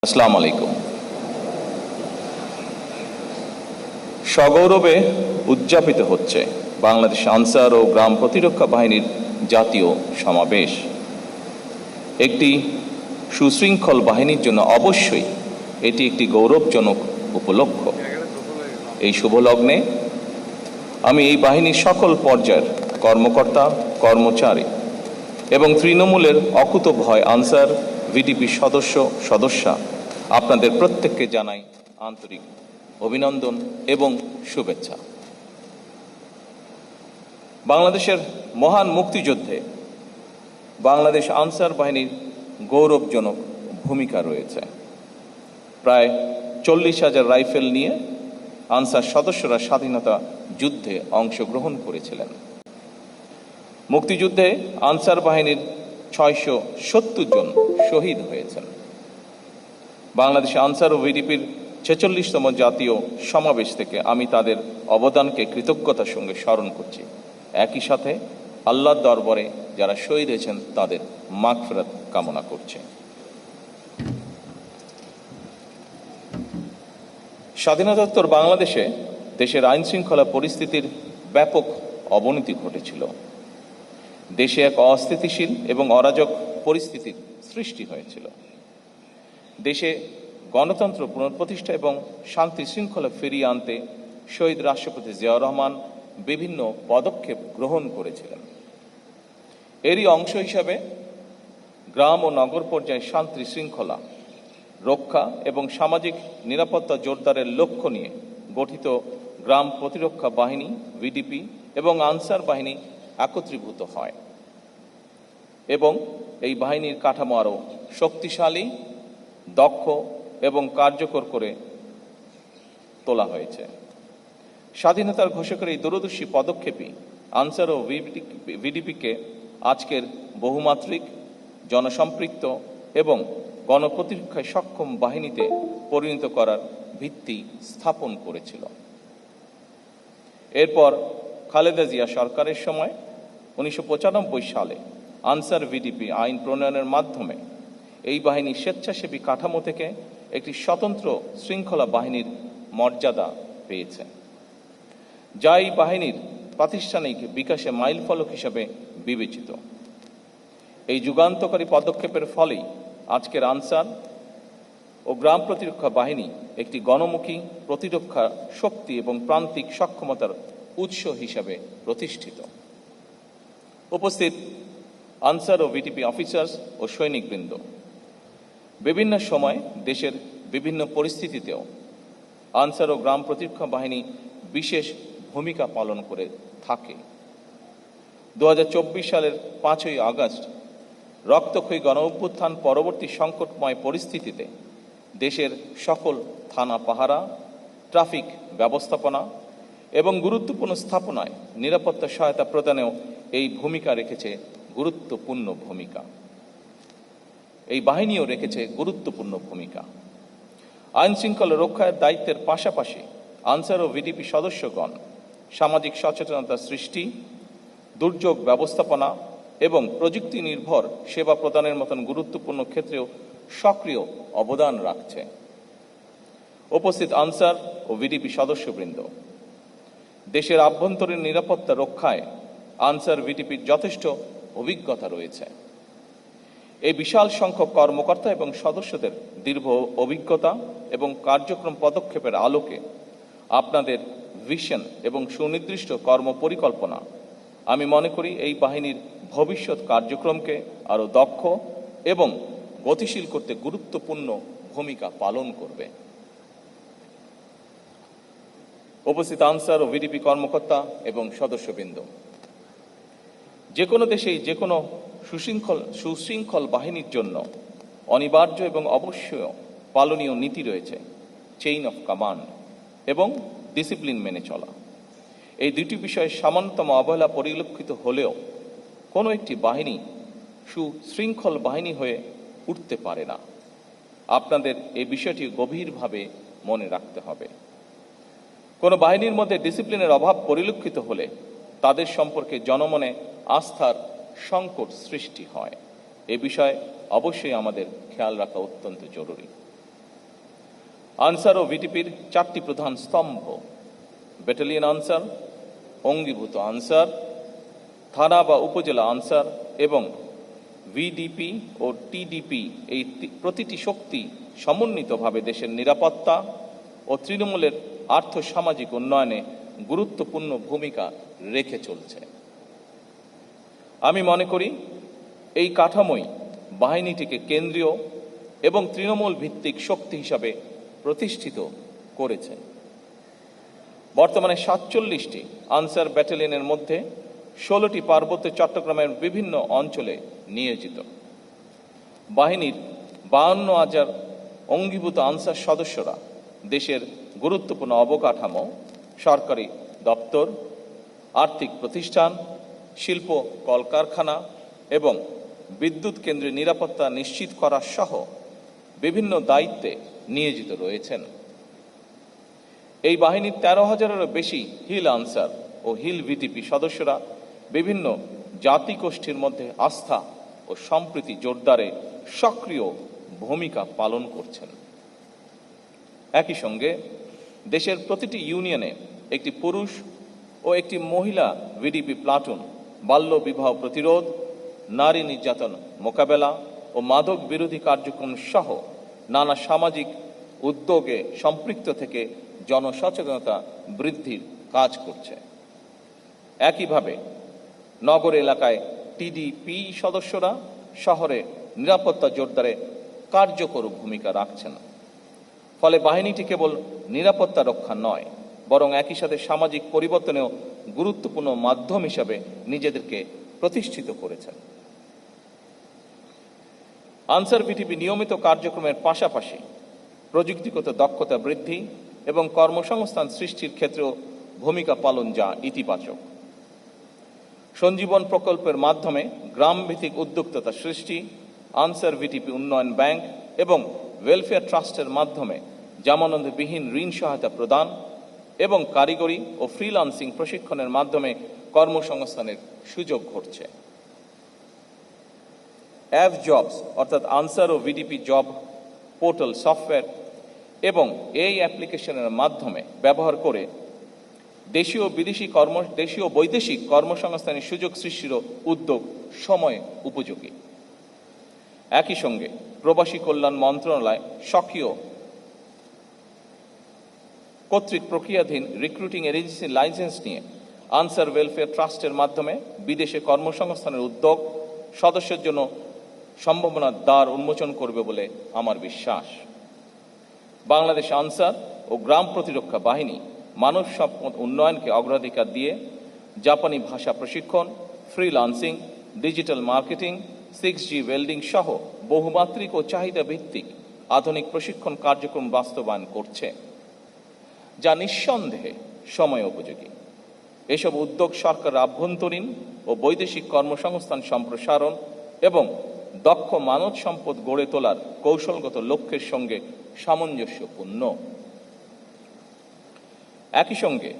আসসালামু আলাইকুম। সগৌরবে উদযাপিত হচ্ছে বাংলাদেশ আনসার ও গ্রাম প্রতিরক্ষা বাহিনীর জাতীয় সমাবেশ। একটি সুশৃঙ্খল বাহিনীর জন্য অবশ্যই এটি একটি গৌরবজনক উপলক্ষ। এই শুভ লগ্নে আমি এই বাহিনীর সকল পর্যায়ের কর্মকর্তা, কর্মচারী এবং তৃণমূলের অকুতোভয় আনসার ভিডিপি সদস্যা আপনাদের প্রত্যেককে জানাই আন্তরিক অভিনন্দন এবং শুভেচ্ছা। বাংলাদেশের মহান মুক্তিযুদ্ধে বাংলাদেশ আনসার বাহিনীর গৌরবজনক ভূমিকা রয়েছে। প্রায় 40,000 রাইফেল নিয়ে আনসার সদস্যরা স্বাধীনতা যুদ্ধে অংশগ্রহণ করেছিলেন। মুক্তিযুদ্ধে আনসার বাহিনীর 670 জন শহীদ হয়েছেন। বাংলাদেশ আনসার ও ভিডিপির 46তম জাতীয় সমাবেশ থেকে আমি তাদের অবদানকে কৃতজ্ঞতার সঙ্গে স্মরণ করছি। একই সাথে আল্লাহর দরবারে যারা শহীদ হয়েছেন তাদের মাগফিরাত কামনা করছে। স্বাধীনতোত্তর বাংলাদেশে দেশের আইন শৃঙ্খলা পরিস্থিতির ব্যাপক অবনতি ঘটেছিল। দেশে এক অস্থিতিশীল এবং অরাজক পরিস্থিতির সৃষ্টি হয়েছিল। দেশে গণতন্ত্র পুনঃপ্রতিষ্ঠা এবং শান্তি শৃঙ্খলা ফিরিয়ে আনতে শহীদ রাষ্ট্রপতি জিয়াউর রহমান বিভিন্ন পদক্ষেপ গ্রহণ করেছিলেন। এরই অংশ হিসাবে গ্রাম ও নগর পর্যায়ে শান্তি শৃঙ্খলা রক্ষা এবং সামাজিক নিরাপত্তা জোরদারের লক্ষ্য নিয়ে গঠিত গ্রাম প্রতিরক্ষা বাহিনী ভিডিপি এবং আনসার বাহিনী একত্রীভূত হয় এবং এই বাহিনীর কাঠামো আরও শক্তিশালী, দক্ষ এবং কার্যকর করে তোলা হয়েছে। স্বাধীনতার ঘোষকের এই দূরদর্শী পদক্ষেপই আনসার ও ভিডিপিকে আজকের বহুমাত্রিক, জনসম্পৃক্ত এবং গণপ্রতিরক্ষায় সক্ষম বাহিনীতে পরিণত করার ভিত্তি স্থাপন করেছিল। এরপর খালেদা জিয়া সরকারের সময় 1995 সালে আনসার ভিডিপি আইন প্রণয়নের মাধ্যমে এই বাহিনী স্বেচ্ছাসেবী কাঠামো থেকে একটি স্বতন্ত্র শৃঙ্খলা বাহিনীর মর্যাদা পেয়েছে, যা এই বাহিনীর প্রাতিষ্ঠানিক বিকাশে মাইলফলক হিসেবে বিবেচিত। এই যুগান্তকারী পদক্ষেপের ফলেই আজকের আনসার ও গ্রাম প্রতিরক্ষা বাহিনী একটি গণমুখী প্রতিরক্ষা শক্তি এবং প্রান্তিক সক্ষমতার উৎস হিসাবে প্রতিষ্ঠিত। উপস্থিত আনসার ও ভিডিপি অফিসার্স ও সৈনিকবৃন্দ, বিভিন্ন সময় দেশের বিভিন্ন পরিস্থিতিতেও আনসার ও গ্রাম প্রতিরক্ষা বাহিনী বিশেষ ভূমিকা পালন করে থাকে। 2024 সালের 5ই আগস্ট রক্তক্ষয়ী গণ অভ্যুত্থান পরবর্তী সংকটময় পরিস্থিতিতে দেশের সকল থানা পাহারা, ট্রাফিক ব্যবস্থাপনা এবং গুরুত্বপূর্ণ স্থাপনায় নিরাপত্তা সহায়তা প্রদানেও এই ভূমিকা রেখেছে গুরুত্বপূর্ণ ভূমিকা। এই বাহিনীও রেখেছে গুরুত্বপূর্ণ ভূমিকা। আইন শৃঙ্খলা রক্ষার দায়িত্বের পাশাপাশি আনসার ও ভিডিপি সদস্যগণ সামাজিক সচেতনতা সৃষ্টি, দুর্যোগ ব্যবস্থাপনা এবং প্রযুক্তি নির্ভর সেবা প্রদানের মতন গুরুত্বপূর্ণ ক্ষেত্রেও সক্রিয় অবদান রাখছে। উপস্থিত আনসার ও ভিডিপি সদস্যবৃন্দ, দেশের আভ্যন্তরীণ নিরাপত্তা রক্ষায় আনসার ভিডিপির যথেষ্ট অভিজ্ঞতা রয়েছে। এই বিশাল সংখ্যক কর্মকর্তা এবং সদস্যদের দীর্ঘ অভিজ্ঞতা এবং কার্যক্রম পদক্ষেপের আলোকে আপনাদের ভিশন এবং সুনির্দিষ্ট কর্মপরিকল্পনা আমি মনে করি এই বাহিনীর ভবিষ্যৎ কার্যক্রমকে আরও দক্ষ এবং গতিশীল করতে গুরুত্বপূর্ণ ভূমিকা পালন করবে। উপস্থিত আনসার ও ভিডিপি কর্মকর্তা এবং সদস্যবৃন্দ, যে কোনো দেশেই যে কোনো সুশৃঙ্খল বাহিনীর জন্য অনিবার্য এবং অবশ্যই পালনীয় নীতি রয়েছে চেইন অফ কমান্ড এবং ডিসিপ্লিন মেনে চলা। এই দুটি বিষয়ে সামান্যতম অবহেলা পরিলক্ষিত হলেও কোনো একটি বাহিনী সুশৃঙ্খল বাহিনী হয়ে উঠতে পারে না। আপনাদের এই বিষয়টি গভীরভাবে মনে রাখতে হবে। কোনো বাহিনীর মধ্যে ডিসিপ্লিনের অভাব পরিলক্ষিত হলে তাদের সম্পর্কে জনমনে আস্থার সংকট সৃষ্টি হয়। এ বিষয়ে অবশ্যই আমাদের খেয়াল রাখা অত্যন্ত জরুরি। আনসার ও ভিটিপির 4টি প্রধান স্তম্ভ: ব্যাটালিয়ন আনসার, অঙ্গীভূত আনসার, থানা বা উপজেলা আনসার এবং ভিডিপি ও টিডিপি। এই প্রতিটি শক্তি সমন্বিতভাবে দেশের নিরাপত্তা ও তৃণমূলের আর্থসামাজিক উন্নয়নে গুরুত্বপূর্ণ ভূমিকা রেখে চলছে। আমি মনে করি এই কাঠামোই বাহিনীটিকে কেন্দ্রীয় এবং তৃণমূল ভিত্তিক শক্তি হিসাবে প্রতিষ্ঠিত করেছে। বর্তমানে 47টি আনসার ব্যাটালিয়নের মধ্যে 16টি পার্বত্য চট্টগ্রামের বিভিন্ন অঞ্চলে নিয়োজিত। বাহিনীর 52,000 অঙ্গীভূত আনসার সদস্যরা দেশের গুরুত্বপূর্ণ অবকাঠামো, সরকারি দপ্তর, আর্থিক প্রতিষ্ঠান, শিল্প কলকারখানা এবং বিদ্যুৎ কেন্দ্রের নিরাপত্তা নিশ্চিত করা সহ বিভিন্ন দায়িত্বে নিয়োজিত রয়েছেন। এই বাহিনীর 13,000-এরও বেশি হিল আনসার ও হিল ভিটিপি সদস্যরা বিভিন্ন জাতিগোষ্ঠীর মধ্যে আস্থা ও সম্প্রীতি জোরদারে সক্রিয় ভূমিকা পালন করছেন। একই সঙ্গে দেশের প্রতিটি ইউনিয়নে একটি পুরুষ ও একটি মহিলা ভিডিপি প্লাটুন বাল্য বিবাহ প্রতিরোধ, নারী নির্যাতন মোকাবেলা ও মাদক বিরোধী কার্যক্রম সহ নানা সামাজিক উদ্যোগে সম্পৃক্ত থেকে জনসচেতনতা বৃদ্ধির কাজ করছে। একইভাবে নগর এলাকায় টিডিপি সদস্যরা শহরে নিরাপত্তা জোরদারে কার্যকর ভূমিকা রাখছেন। ফলে বাহিনীটি কেবল নিরাপত্তা রক্ষা নয়, বরং একই সাথে সামাজিক পরিবর্তনেও গুরুত্বপূর্ণ মাধ্যম হিসাবে নিজেদেরকে প্রতিষ্ঠিত করেছেন। আনসার ভিটিপি নিয়মিত কার্যক্রমের পাশাপাশি প্রযুক্তিগত দক্ষতা বৃদ্ধি এবং কর্মসংস্থান সৃষ্টির ক্ষেত্রেও ভূমিকা পালন যা ইতিবাচক। সঞ্জীবন প্রকল্পের মাধ্যমে গ্রামভিত্তিক উদ্যোক্তা সৃষ্টি, আনসার ভিটিপি উন্নয়ন ব্যাংক এবং ওয়েলফেয়ার ট্রাস্টের মাধ্যমে জামানতবিহীন ঋণ সহায়তা প্রদান এবং কারিগরি ও ফ্রিল্যান্সিং প্রশিক্ষণের মাধ্যমে কর্মসংস্থানের সুযোগ ঘটছে। অ্যাভ জবস অর্থাৎ আনসার ও ভিডিপি জব পোর্টাল সফটওয়্যার এবং এই অ্যাপ্লিকেশনের মাধ্যমে ব্যবহার করে দেশীয় বৈদেশিক কর্মসংস্থানের সুযোগ সৃষ্টিরও উদ্যোগ সময় উপযোগী। একই সঙ্গে প্রবাসী কল্যাণ মন্ত্রণালয় সক্রিয় কর্তৃক প্রক্রিয়াধীন রিক্রুটিং এজেন্সি লাইসেন্স নিয়ে আনসার ওয়েলফেয়ার ট্রাস্টের মাধ্যমে বিদেশে কর্মসংস্থানের উদ্যোগ সদস্যের জন্য সম্ভাবনার দ্বার উন্মোচন করবে বলে আমার বিশ্বাস। বাংলাদেশ আনসার ও গ্রাম প্রতিরক্ষা বাহিনী মানব সম্পদ উন্নয়নকে অগ্রাধিকার দিয়ে জাপানি ভাষা প্রশিক্ষণ, freelancing, digital marketing, 6G welding সহ বহুমাত্রিক ও চাহিদা ভিত্তিক আধুনিক প্রশিক্ষণ কার্যক্রম বাস্তবায়ন করছে, যা নিঃসন্দেহে সময় উপযোগী। এসব উদ্যোগ সরকারের আভ্যন্তরীণ ও বৈদেশিক কর্মসংস্থান সম্প্রসারণ এবং দক্ষ মানব সম্পদ গড়ে তোলার কৌশলগত লক্ষ্যের সঙ্গে সামঞ্জস্যপূর্ণ। একই সঙ্গে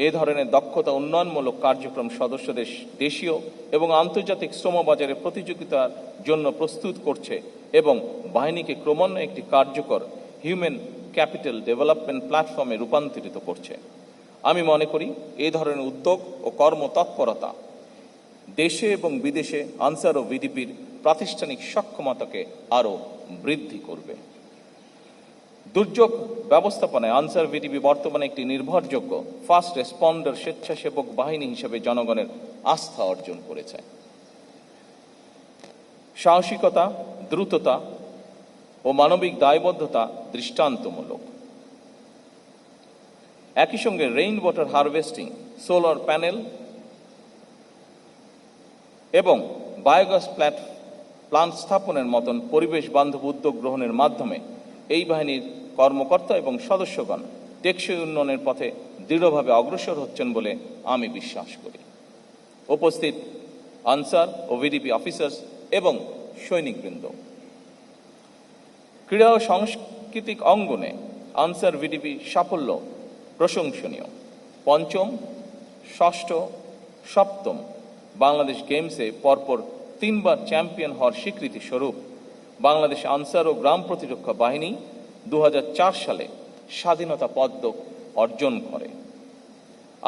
এ ধরনের দক্ষতা উন্নয়নমূলক কার্যক্রম সদস্যদের দেশীয় এবং আন্তর্জাতিক শ্রমবাজারে প্রতিযোগিতার জন্য প্রস্তুত করছে এবং বাহিনীকে ক্রমান্বয়ে একটি কার্যকর হিউম্যান ক্যাপিটাল ডেভেলপমেন্ট প্ল্যাটফর্মে রূপান্তরিত করছে। আমি মনে করি এই ধরনের উদ্যোগ ও কর্মতৎপরতা দেশে এবং বিদেশে আনসার ও ভিডিপির প্রাতিষ্ঠানিক সক্ষমতাকে আরও বৃদ্ধি করবে। দুর্যোগ ব্যবস্থাপনায় আনসার ভিটিপি বর্তমানে একটি নির্ভরযোগ্য ফার্স্ট রেসপন্ডার স্বেচ্ছাসেবক বাহিনী হিসেবে জনগণের আস্থা অর্জন করেছে। সাহসিকতা, দ্রুততা ও মানবিক দায়বদ্ধতা দৃষ্টান্তমূলক। একই সঙ্গে rain water harvesting, solar panel এবং বায়োগ্যাস প্লান্ট স্থাপনের মতন পরিবেশ বান্ধব উদ্যোগ গ্রহণের মাধ্যমে এই বাহিনীর কর্মকর্তা এবং সদস্যগণ টেকসই উন্নয়নের পথে দৃঢ়ভাবে অগ্রসর হচ্ছেন বলে আমি বিশ্বাস করি। উপস্থিত আনসার ও ভিডিপি অফিসার্স এবং সৈনিকবৃন্দ, ক্রীড়া ও সাংস্কৃতিক অঙ্গনে আনসার ভিডিপি সাফল্য প্রশংসনীয়। পঞ্চম, ষষ্ঠ, সপ্তম বাংলাদেশ গেমসে পরপর 3 বার চ্যাম্পিয়ন হওয়ার স্বীকৃতি স্বরূপ বাংলাদেশ আনসার ও গ্রাম প্রতিরক্ষা বাহিনী 2004 সালে স্বাধীনতা পদক অর্জন করে।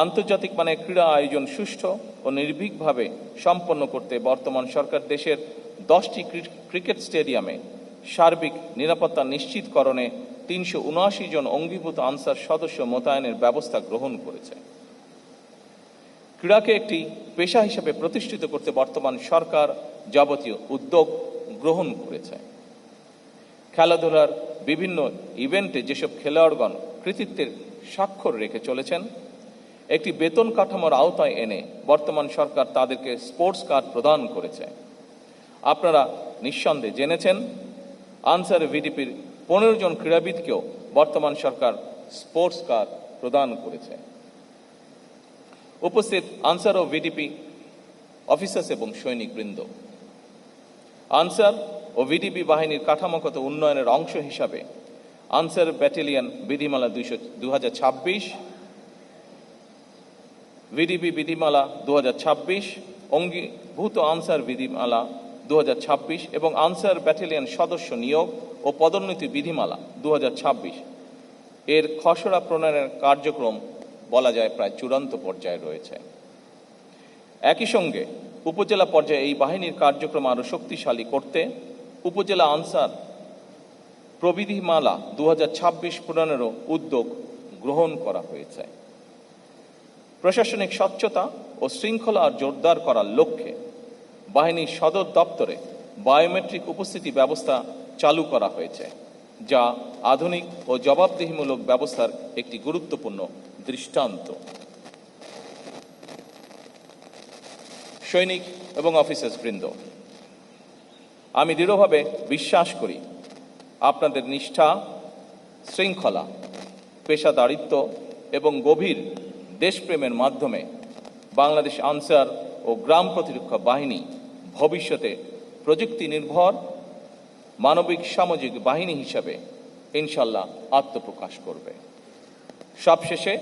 আন্তর্জাতিক মানের ক্রীড়া আয়োজন সুষ্ঠু ও নির্ভীকভাবে সম্পন্ন করতে বর্তমান সরকার দেশের 10টি ক্রিকেট স্টেডিয়ামে সার্বিক নিরাপত্তা নিশ্চিতকরণে 379 জন অঙ্গীভূত আনসার সদস্য মোতায়েনের ব্যবস্থা গ্রহণ করেছে। ক্রীড়াকে একটি পেশা হিসেবে প্রতিষ্ঠিত করতে বর্তমান সরকার যাবতীয় উদ্যোগ গ্রহণ করেছে। খেলাধুলার বিভিন্ন ইভেন্টে যেসব খেলোয়াড়গণ কৃতিত্বের স্বাক্ষর রেখে চলেছেন, একটি বেতন কাঠামোর আওতায় এনে বর্তমান সরকার তাদেরকে স্পোর্টস কার্ড প্রদান করেছে। আপনারা নিঃসন্দেহে জেনেছেন, আনসার ভিডিপির 15 জন ক্রীড়াবিদকেও বর্তমান সরকার স্পোর্টস কার্ড প্রদান করেছে। উপস্থিত আনসার ও ভিডিপি অফিসার্স এবং সৈনিকবৃন্দ, আনসার ও ভিডিপি বাহিনীর কাঠামোগত উন্নয়নের অংশ হিসাবে আনসার ব্যাটালিয়ন বিধিমালা 2026, ভিডিপি বিধিমালা 2026, অঙ্গীভূত আনসার বিধিমালা 2026 এবং আনসার ব্যাটালিয়ন সদস্য নিয়োগ ও পদোন্নতি বিধিমালা 2026 এর খসড়া প্রণয়নের কার্যক্রম বলা যায় প্রায় চূড়ান্ত পর্যায়ে রয়েছে। একই সঙ্গে উপজেলা পর্যায়ে এই বাহিনীর কার্যক্রম আরও শক্তিশালী করতে উপজেলা আনসার প্রবিধিমালা 2026 প্রণয়নেরও উদ্যোগ গ্রহণ করা হয়েছে। প্রশাসনিক স্বচ্ছতা ও শৃঙ্খলা জোরদার করার লক্ষ্যে বাহিনীর সদর দপ্তরে বায়োমেট্রিক উপস্থিতি ব্যবস্থা চালু করা হয়েছে, যা আধুনিক ও জবাবদিহিমূলক ব্যবস্থার একটি গুরুত্বপূর্ণ দৃষ্টান্ত। সৈনিক এবং অফিসার্স বৃন্দ, আমি দৃঢ়ভাবে বিশ্বাস করি আপনাদের নিষ্ঠা, শৃঙ্খলা, পেশাদারিত্ব এবং গভীর দেশপ্রেমের মাধ্যমে বাংলাদেশ আনসার ও গ্রাম প্রতিরক্ষা বাহিনী ভবিষ্যতে প্রযুক্তি নির্ভর মানবিক সামাজিক বাহিনী হিসাবে ইনশাল্লাহ আত্মপ্রকাশ করবে। সবশেষে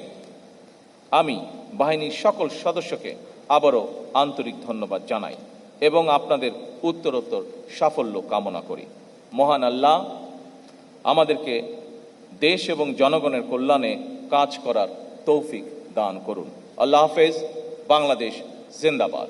আমি বাহিনীর সকল সদস্যকে আবারও আন্তরিক ধন্যবাদ জানাই এবং আপনাদের উত্তরোত্তর সাফল্য কামনা করি। মহান আল্লাহ আমাদেরকে দেশ এবং জনগণের কল্যাণে কাজ করার তৌফিক দান করুন। আল্লাহ হাফেজ। বাংলাদেশ জিন্দাবাদ।